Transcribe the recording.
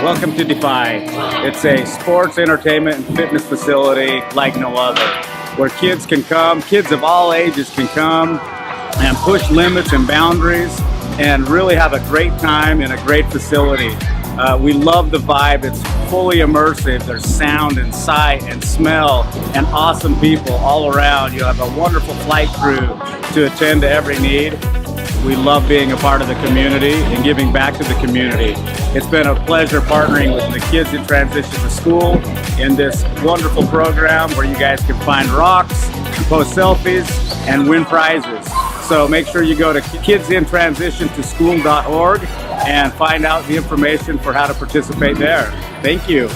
Welcome to DEFY. It's a sports, entertainment, and fitness facility like no other, where kids can come, kids of all ages can come and push limits and boundaries and really have a great time in a great facility. We love the vibe. It's fully immersive. There's sound and sight and smell and awesome people all around. You have a wonderful flight crew to attend to every need. We love being a part of the community and giving back to the community. It's been a pleasure partnering with the kids in transition to school in this wonderful program where you guys can find rocks, post selfies, and win prizes. So make sure you go to kidsintransitiontoschool.org and find out the information for how to participate there. Thank you.